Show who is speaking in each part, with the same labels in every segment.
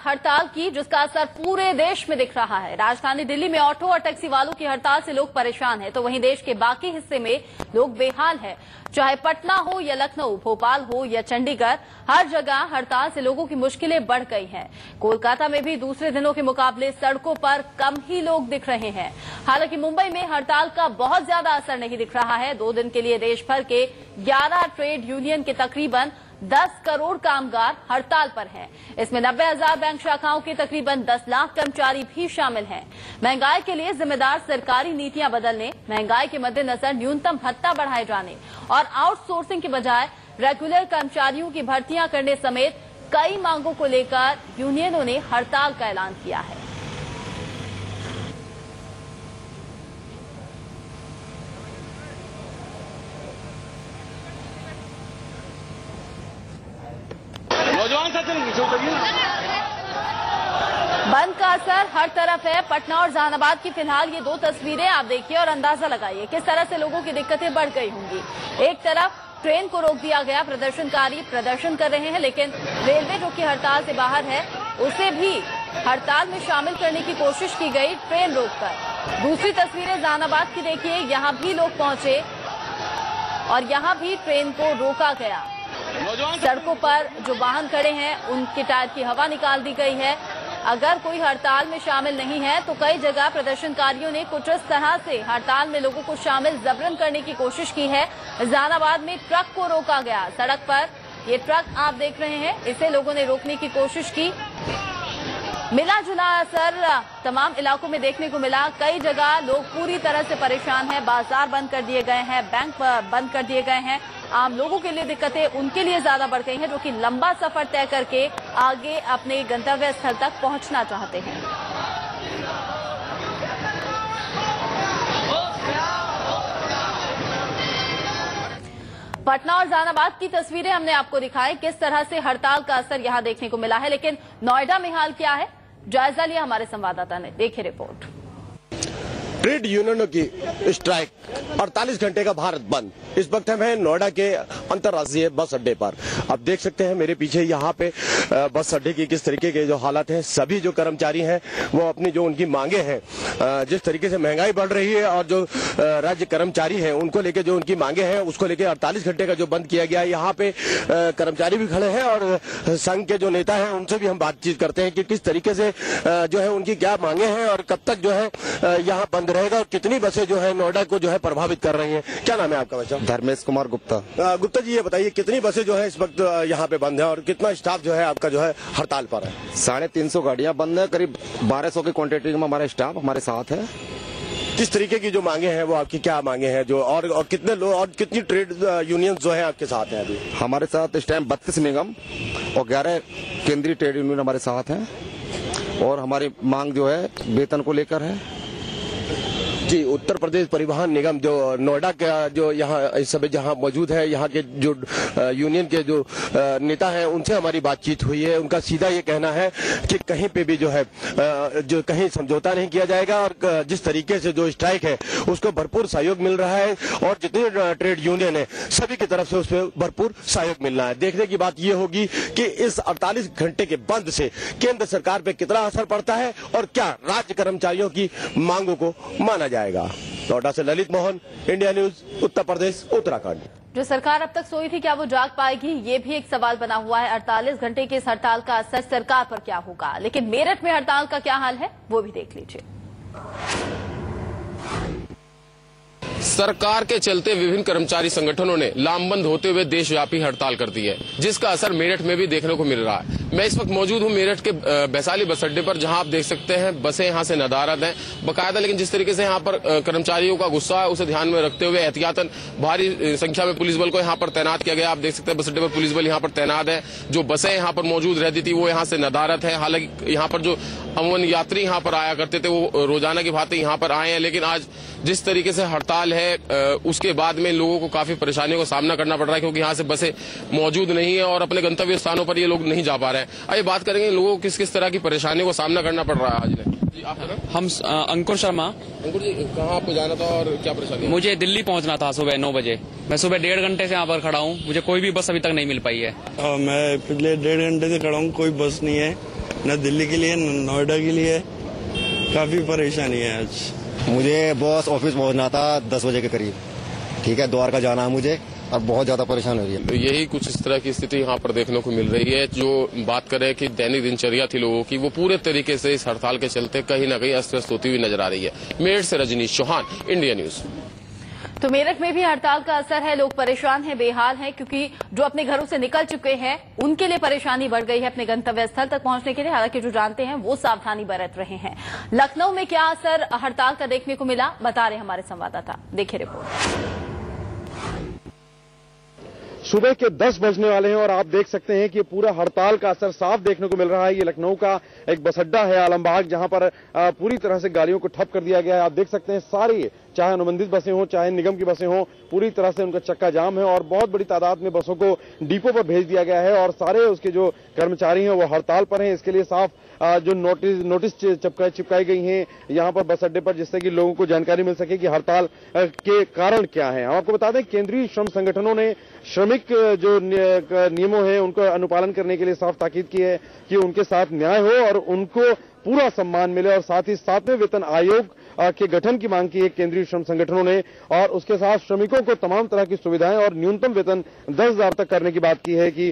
Speaker 1: हड़ताल की, जिसका असर पूरे देश में दिख रहा है। राजधानी दिल्ली में ऑटो और टैक्सी वालों की हड़ताल से लोग परेशान हैं, तो वहीं देश के बाकी हिस्से में लोग बेहाल हैं। चाहे पटना हो या लखनऊ, भोपाल हो या चंडीगढ़, हर जगह हड़ताल से लोगों की मुश्किलें बढ़ गई हैं। कोलकाता में भी दूसरे दिनों के मुकाबले सड़कों पर कम ही लोग दिख रहे हैं। हालांकि मुंबई में हड़ताल का बहुत ज्यादा असर नहीं दिख रहा है। 2 दिन के लिए देश भर के 11 ट्रेड यूनियन के तकरीबन 10 करोड़ कामगार हड़ताल पर हैं। इसमें 90,000 बैंक शाखाओं के तकरीबन 10 लाख कर्मचारी भी शामिल हैं। महंगाई के लिए जिम्मेदार सरकारी नीतियां बदलने, महंगाई के मद्देनजर न्यूनतम भत्ता बढ़ाए जाने और आउटसोर्सिंग के बजाय रेगुलर कर्मचारियों की भर्तियां करने समेत कई मांगों को लेकर यूनियनों ने हड़ताल का ऐलान किया है। बंद का असर हर तरफ है। पटना और जहानाबाद की फिलहाल ये 2 तस्वीरें आप देखिए और अंदाजा लगाइए किस तरह से लोगों की दिक्कतें बढ़ गई होंगी। एक तरफ ट्रेन को रोक दिया गया, प्रदर्शनकारी प्रदर्शन कर रहे हैं, लेकिन रेलवे जो कि हड़ताल से बाहर है उसे भी हड़ताल में शामिल करने की कोशिश की गई ट्रेन रोककर। दूसरी तस्वीरें जहानाबाद की देखिए, यहां भी लोग पहुंचे और यहां भी ट्रेन को रोका गया। सड़कों पर जो वाहन खड़े हैं उनके टायर की हवा निकाल दी गई है। अगर कोई हड़ताल में शामिल नहीं है तो कई जगह प्रदर्शनकारियों ने कुछ इस तरह से हड़ताल में लोगों को शामिल जबरन करने की कोशिश की है। जहानाबाद में ट्रक को रोका गया। सड़क पर ये ट्रक आप देख रहे हैं, इसे लोगों ने रोकने की कोशिश की। मिला जुला असर तमाम इलाकों में देखने को मिला। कई जगह लोग पूरी तरह से परेशान हैं, बाजार बंद कर दिए गए हैं, बैंक बंद कर दिए गए हैं। आम लोगों के लिए दिक्कतें उनके लिए ज्यादा बढ़ गई हैं जो कि लंबा सफर तय करके आगे अपने गंतव्य स्थल तक पहुंचना चाहते हैं। पटना और जहानाबाद की तस्वीरें हमने आपको दिखाई, किस तरह से हड़ताल का असर यहां देखने को मिला है। लेकिन नोएडा में हाल क्या है, जायजा लिया हमारे संवाददाता ने, देखिए रिपोर्ट।
Speaker 2: ट्रेड यूनियनों की स्ट्राइक, 48 घंटे का भारत बंद। इस वक्त हम हैं नोएडा के अंतर्राष्ट्रीय बस अड्डे पर। आप देख सकते हैं मेरे पीछे यहाँ पे बस अड्डे की किस तरीके के जो हालात हैं। सभी जो कर्मचारी हैं वो अपनी जो उनकी मांगे हैं, जिस तरीके से महंगाई बढ़ रही है और जो राज्य कर्मचारी हैं उनको लेके जो उनकी मांगे हैं उसको लेके 48 घंटे का जो बंद किया गया है। यहाँ पे कर्मचारी भी खड़े हैं और संघ के जो नेता हैं उनसे भी हम बातचीत करते हैं कि किस तरीके से जो है उनकी क्या मांगे हैं और कब तक जो है यहाँ बंद रहेगा और कितनी बसें जो है नोएडा को जो है प्रभावित कर रही हैं। क्या नाम है आपका बच्चा?
Speaker 3: धर्मेश कुमार गुप्ता।
Speaker 2: गुप्ता जी, ये बताइए कितनी बसें जो है इस वक्त यहाँ पे बंद है और कितना स्टाफ जो है आपका जो है हड़ताल पर है?
Speaker 3: 350 गाड़ियां बंद है, करीब 1200 की क्वांटिटी में हमारा स्टाफ हमारे साथ है।
Speaker 2: किस तरीके की जो मांगे हैं वो आपकी क्या मांगे हैं जो और कितने लोग और कितनी ट्रेड यूनियन जो है आपके साथ हैं अभी?
Speaker 3: हमारे साथ इस टाइम 32 निगम और 11 केंद्रीय ट्रेड यूनियन हमारे साथ हैं और हमारी मांग जो है वेतन को लेकर है।
Speaker 2: जी, उत्तर प्रदेश परिवहन निगम जो नोएडा का जो यहाँ इस समय जहाँ मौजूद है, यहाँ के जो यूनियन के जो नेता हैं उनसे हमारी बातचीत हुई है। उनका सीधा ये कहना है कि कहीं पे भी जो है जो कहीं समझौता नहीं किया जाएगा और जिस तरीके से जो स्ट्राइक है उसको भरपूर सहयोग मिल रहा है और जितनी ट्रेड यूनियन है सभी की तरफ से उस पर भरपूर सहयोग मिल रहा है। देखने की बात ये होगी कि इस 48 घंटे के बंद से केंद्र सरकार पे कितना असर पड़ता है और क्या राज्य कर्मचारियों की मांगों को माना जाएगा। नोएडा से ललित मोहन, इंडिया न्यूज, उत्तर प्रदेश, उत्तराखंड।
Speaker 1: जो सरकार अब तक सोई थी, क्या वो जाग पाएगी, ये भी एक सवाल बना हुआ है। 48 घंटे के इस हड़ताल का असर सरकार पर क्या होगा, लेकिन मेरठ में हड़ताल का क्या हाल है वो भी देख लीजिए।
Speaker 4: सरकार के चलते विभिन्न कर्मचारी संगठनों ने लामबंद होते हुए देशव्यापी हड़ताल कर दी है, जिसका असर मेरठ में भी देखने को मिल रहा है। मैं इस वक्त मौजूद हूं मेरठ के वैशाली बस अड्डे पर, जहां आप देख सकते हैं बसें यहां से नदारद हैं बकायदा। लेकिन जिस तरीके से यहां पर कर्मचारियों का गुस्सा है उसे ध्यान में रखते हुए एहतियातन भारी संख्या में पुलिस बल को यहां पर तैनात किया गया। आप देख सकते हैं बस अड्डे पर पुलिस बल यहां पर तैनात है। जो बसें यहां पर मौजूद रहती थी वो यहां से नदारद है। हालांकि यहां पर जो अमूमन यात्री यहां पर आया करते थे वो रोजाना की भांति यहां पर आए हैं, लेकिन आज जिस तरीके से हड़ताल है उसके बाद में लोगों को काफी परेशानियों का सामना करना पड़ रहा है, क्योंकि यहाँ से बसें मौजूद नहीं है और अपने गंतव्य स्थानों पर ये लोग नहीं जा पा रहे हैं। आइए बात करेंगे लोगों को किस किस तरह की परेशानियों का सामना करना पड़ रहा है आज ने। आप
Speaker 5: हम अंकुर शर्मा।
Speaker 4: अंकुर जी, कहाँ आपको जाना था और क्या परेशानी?
Speaker 5: मुझे दिल्ली पहुंचना था सुबह 9 बजे। मैं सुबह 1.5 घंटे से यहाँ पर खड़ा हूँ, मुझे कोई भी बस अभी तक नहीं मिल पाई है।
Speaker 6: मैं पिछले 1.5 घंटे से खड़ा हूँ, कोई बस नहीं है। न दिल्ली के लिए न नोएडा के लिए। काफी परेशानी है आज।
Speaker 3: मुझे बॉस ऑफिस पहुंचना था 10 बजे के करीब, ठीक है, द्वारका जाना है मुझे और बहुत ज्यादा परेशान हो रही है।
Speaker 4: तो यही कुछ इस तरह की स्थिति यहाँ पर देखने को मिल रही है। जो बात करें कि दैनिक दिनचर्या थी लोगों की, वो पूरे तरीके से इस हड़ताल के चलते कहीं न कहीं अस्त व्यस्त होती हुई नजर आ रही है। मेरठ से रजनीश चौहान, इंडिया न्यूज।
Speaker 1: तो मेरठ में भी हड़ताल का असर है। लोग परेशान हैं, बेहाल हैं, क्योंकि जो अपने घरों से निकल चुके हैं उनके लिए परेशानी बढ़ गई है अपने गंतव्य स्थल तक पहुंचने के लिए। हालांकि जो जानते हैं वो सावधानी बरत रहे हैं। लखनऊ में क्या असर हड़ताल का देखने को मिला, बता रहे हमारे संवाददाता। देखिए रिपोर्ट।
Speaker 7: सुबह के 10 बजने वाले हैं और आप देख सकते हैं कि पूरा हड़ताल का असर साफ देखने को मिल रहा है। ये लखनऊ का एक बस अड्डा है आलमबाग, जहां पर पूरी तरह से गाड़ियों को ठप कर दिया गया है। आप देख सकते हैं सारी, चाहे अनुबंधित बसें हों चाहे निगम की बसें हों, पूरी तरह से उनका चक्का जाम है और बहुत बड़ी तादाद में बसों को डिपो पर भेज दिया गया है और सारे उसके जो कर्मचारी हैं वो हड़ताल पर हैं। इसके लिए साफ जो नोटिस चिपकाई गई हैं यहाँ पर बस अड्डे पर, जिससे कि लोगों को जानकारी मिल सके कि हड़ताल के कारण क्या है। हम आपको बता दें, केंद्रीय श्रम संगठनों ने श्रमिक जो नियमों हैं उनको अनुपालन करने के लिए साफ ताकीद की है कि उनके साथ न्याय हो और उनको पूरा सम्मान मिले और साथ ही 7वें वेतन आयोग के गठन की मांग की है केंद्रीय श्रम संगठनों ने और उसके साथ श्रमिकों को तमाम तरह की सुविधाएं और न्यूनतम वेतन 10,000 तक करने की बात की है कि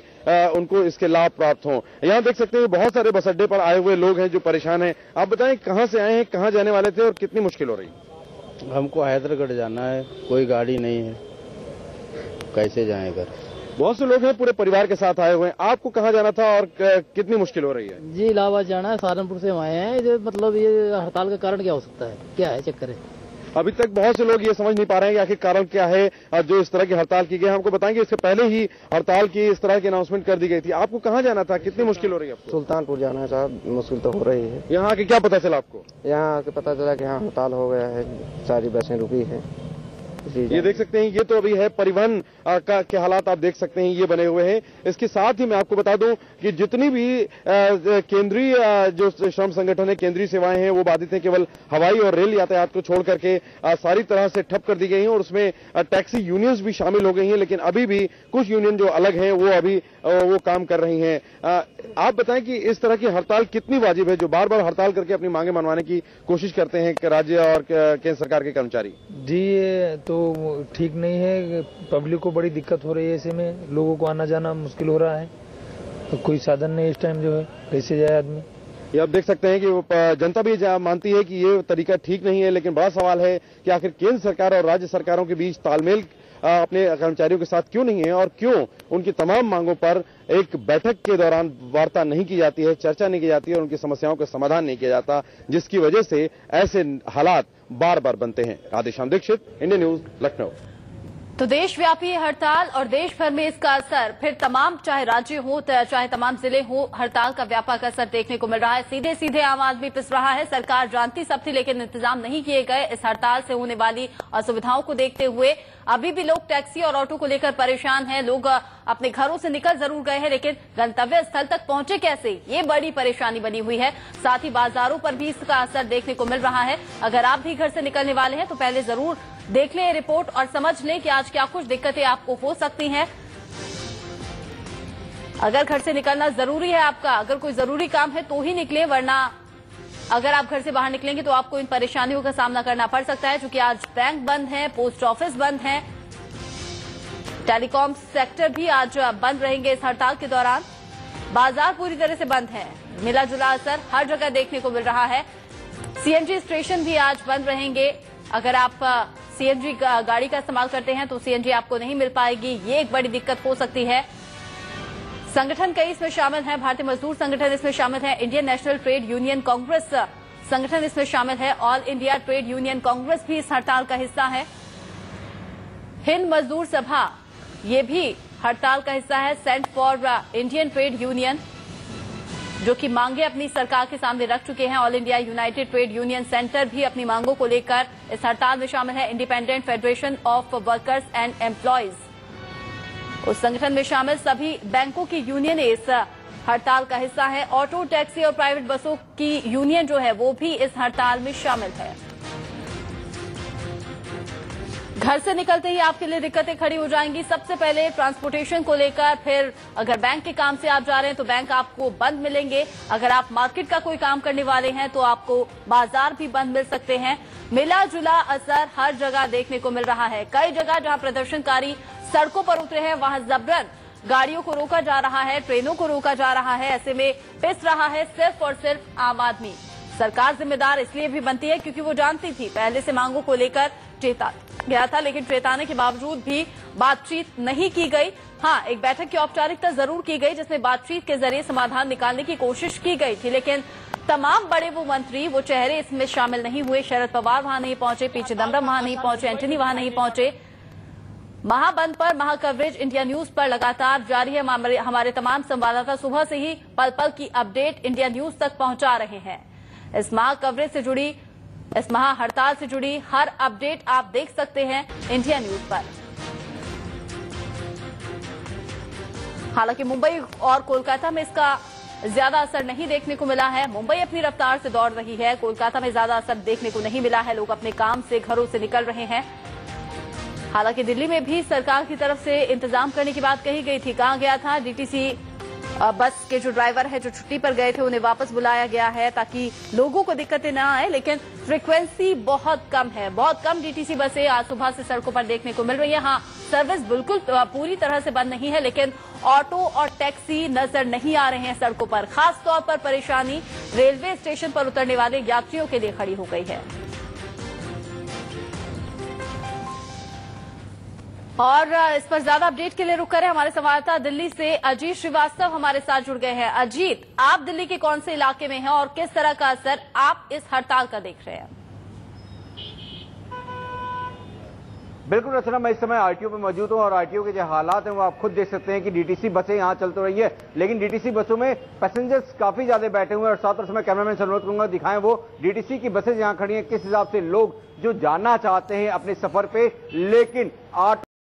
Speaker 7: उनको इसके लाभ प्राप्त हों। यहाँ देख सकते हैं बहुत सारे बस अड्डे पर आए हुए लोग हैं जो परेशान हैं। आप बताएं कहां से आए हैं, कहां जाने वाले थे और कितनी मुश्किल हो रही?
Speaker 8: हमको हैदरगढ़ जाना है, कोई गाड़ी नहीं है, कैसे जाएं घर?
Speaker 7: बहुत से लोग हैं पूरे परिवार के साथ आए हुए हैं। आपको कहाँ जाना था और कितनी मुश्किल हो रही है?
Speaker 8: जी इलाहाबाद जाना है, सहारनपुर से हम आए हैं। ये मतलब ये हड़ताल का कारण क्या हो सकता है, क्या है चक्कर है?
Speaker 7: अभी तक बहुत से लोग ये समझ नहीं पा रहे हैं कि आखिर कारण क्या है जो इस तरह की हड़ताल की गई। हमको बताएंगे इससे पहले ही हड़ताल की इस तरह की अनाउंसमेंट कर दी गई थी। आपको कहाँ जाना था, कितनी मुश्किल हो रही है आपको?
Speaker 9: सुल्तानपुर जाना है साहब, मुश्किल तो हो रही है।
Speaker 7: यहाँ आके क्या पता चला आपको?
Speaker 9: यहाँ आके पता चला कि यहाँ हड़ताल हो गया है, सारी बसें रुकी है।
Speaker 7: ये देख सकते हैं, ये तो अभी है परिवहन के हालात आप देख सकते हैं ये बने हुए हैं। इसके साथ ही मैं आपको बता दूं कि जितनी भी केंद्रीय जो श्रम संगठन है, केंद्रीय सेवाएं हैं, वो बाधित हैं। केवल हवाई और रेल यातायात को छोड़ करके सारी तरह से ठप कर दी गई हैं और उसमें टैक्सी यूनियंस भी शामिल हो गई हैं। लेकिन अभी भी कुछ यूनियन जो अलग हैं वो अभी वो काम कर रही हैं। आप बताएं कि इस तरह की हड़ताल कितनी वाजिब है, जो बार बार हड़ताल करके अपनी मांगे मनवाने की कोशिश करते हैं राज्य और केंद्र सरकार के कर्मचारी?
Speaker 10: जी ये तो ठीक नहीं है, पब्लिक को बड़ी दिक्कत हो रही है। ऐसे में लोगों को आना जाना मुश्किल हो रहा है, तो कोई साधन नहीं इस टाइम जो है, कैसे जाए आदमी?
Speaker 7: ये आप देख सकते हैं कि जनता भी मानती है कि ये तरीका ठीक नहीं है, लेकिन बड़ा सवाल है कि आखिर केंद्र सरकार और राज्य सरकारों के बीच तालमेल अपने कर्मचारियों के साथ क्यों नहीं है और क्यों उनकी तमाम मांगों पर एक बैठक के दौरान वार्ता नहीं की जाती है, चर्चा नहीं की जाती है और उनकी समस्याओं का समाधान नहीं किया जाता, जिसकी वजह से ऐसे हालात बार बार बनते हैं। Radheshyam Dikshit, India news, Lucknow.
Speaker 1: तो देशव्यापी हड़ताल और देश भर में इसका असर फिर तमाम, चाहे राज्य हो चाहे तमाम जिले हो, हड़ताल का व्यापक असर देखने को मिल रहा है। सीधे सीधे आम आदमी पिस रहा है। सरकार जानती सब थी लेकिन इंतजाम नहीं किए गए। इस हड़ताल से होने वाली असुविधाओं को देखते हुए अभी भी लोग टैक्सी और ऑटो को लेकर परेशान हैं। लोग अपने घरों से निकल जरूर गए हैं लेकिन गंतव्य स्थल तक पहुंचे कैसे, ये बड़ी परेशानी बनी हुई है। साथ ही बाजारों पर भी इसका असर देखने को मिल रहा है। अगर आप भी घर से निकलने वाले हैं तो पहले जरूर देख लें रिपोर्ट और समझ लें कि आज क्या कुछ दिक्कतें आपको हो सकती हैं। अगर घर से निकलना जरूरी है आपका, अगर कोई जरूरी काम है तो ही निकलें, वरना अगर आप घर से बाहर निकलेंगे तो आपको इन परेशानियों का सामना करना पड़ सकता है। क्योंकि आज बैंक बंद है, पोस्ट ऑफिस बंद है, टेलीकॉम सेक्टर भी आज बंद रहेंगे इस हड़ताल के दौरान। बाजार पूरी तरह से बंद है, मिला जुला असर हर जगह देखने को मिल रहा है। सीएनजी स्टेशन भी आज बंद रहेंगे। अगर आप सीएनजी गाड़ी का इस्तेमाल करते हैं तो सीएनजी आपको नहीं मिल पाएगी, ये एक बड़ी दिक्कत हो सकती है। संगठन कई इसमें शामिल हैं, भारतीय मजदूर संगठन इसमें शामिल है, Indian national trade union Congress संगठन इसमें शामिल है, all India trade union Congress भी इस हड़ताल का हिस्सा है। हिंद मजदूर सभा ये भी हड़ताल का हिस्सा है। Sent for Indian trade union जो कि मांगे अपनी सरकार के सामने रख चुके हैं। All India United trade union centre भी अपनी मांगों को लेकर इस हड़ताल में शामिल है। Independent federation of workers and employees उस संगठन में शामिल सभी बैंकों की यूनियन इस हड़ताल का हिस्सा है। ऑटो, टैक्सी और प्राइवेट बसों की यूनियन जो है वो भी इस हड़ताल में शामिल है। घर से निकलते ही आपके लिए दिक्कतें खड़ी हो जाएंगी। सबसे पहले ट्रांसपोर्टेशन को लेकर, फिर अगर बैंक के काम से आप जा रहे हैं तो बैंक आपको बंद मिलेंगे। अगर आप मार्केट का कोई काम करने वाले हैं तो आपको बाजार भी बंद मिल सकते हैं। मिला जुला असर हर जगह देखने को मिल रहा है। कई जगह जहां प्रदर्शनकारी सड़कों पर उतरे हैं वहां जबरन गाड़ियों को रोका जा रहा है, ट्रेनों को रोका जा रहा है। ऐसे में पिस रहा है सिर्फ और सिर्फ आम आदमी। सरकार जिम्मेदार इसलिए भी बनती है क्योंकि वो जानती थी, पहले से मांगों को लेकर चेता गया था, लेकिन चेताने के बावजूद भी बातचीत नहीं की गई। हाँ, एक बैठक की औपचारिकता जरूर की गई जिसमें बातचीत के जरिए समाधान निकालने की कोशिश की गई थी, लेकिन तमाम बड़े वो मंत्री, वो चेहरे इसमें शामिल नहीं हुए। शरद पवार वहां नहीं पहुंचे, पी चिदम्बरम वहां नहीं पहुंचे, एंटनी वहां नहीं पहुंचे। महाबंद पर महा कवरेज इंडिया न्यूज पर लगातार जारी है। हमारे तमाम संवाददाता सुबह से ही पल पल की अपडेट इंडिया न्यूज तक पहुंचा रहे हैं। इस महा कवरेज से जुड़ी, इस महा हड़ताल से जुड़ी हर अपडेट आप देख सकते हैं इंडिया न्यूज पर। हालांकि मुंबई और कोलकाता में इसका ज्यादा असर नहीं देखने को मिला है। मुंबई अपनी रफ्तार से दौड़ रही है, कोलकाता में ज्यादा असर देखने को नहीं मिला है। लोग अपने काम से, घरों से निकल रहे हैं। हालांकि दिल्ली में भी सरकार की तरफ से इंतजाम करने की बात कही गई थी। कहा गया था डीटीसी बस के जो ड्राइवर है, जो छुट्टी पर गए थे, उन्हें वापस बुलाया गया है ताकि लोगों को दिक्कतें न आए। लेकिन फ्रीक्वेंसी बहुत कम है, बहुत कम डीटीसी बसें आज सुबह से सड़कों पर देखने को मिल रही है। हाँ, सर्विस बिल्कुल पूरी तरह से बंद नहीं है, लेकिन ऑटो और टैक्सी नजर नहीं आ रहे हैं सड़कों पर। खास तौर पर परेशानी रेलवे स्टेशन पर उतरने वाले यात्रियों के लिए खड़ी हो गई है। और इस पर ज्यादा अपडेट के लिए रुक करें, हमारे संवाददाता दिल्ली से अजीत श्रीवास्तव हमारे साथ जुड़ गए हैं। अजीत, आप दिल्ली के कौन से इलाके में हैं और किस तरह का असर आप इस हड़ताल का देख रहे हैं?
Speaker 11: बिल्कुल रचना, मैं इस समय आरटीओ पे मौजूद हूं और आरटीओ के जो हालात हैं वो आप खुद देख सकते हैं कि डीटीसी बसें यहां चल तो रही है, लेकिन डीटीसी बसों में पैसेंजर्स काफी ज्यादा बैठे हुए हैं। और साथ और समय कैमरामैन से अनुरोध करूंगा दिखाएं वो डीटीसी की बसें जहां खड़ी हैं, किस हिसाब से लोग जो जाना चाहते हैं अपने सफर पे, लेकिन ऑटो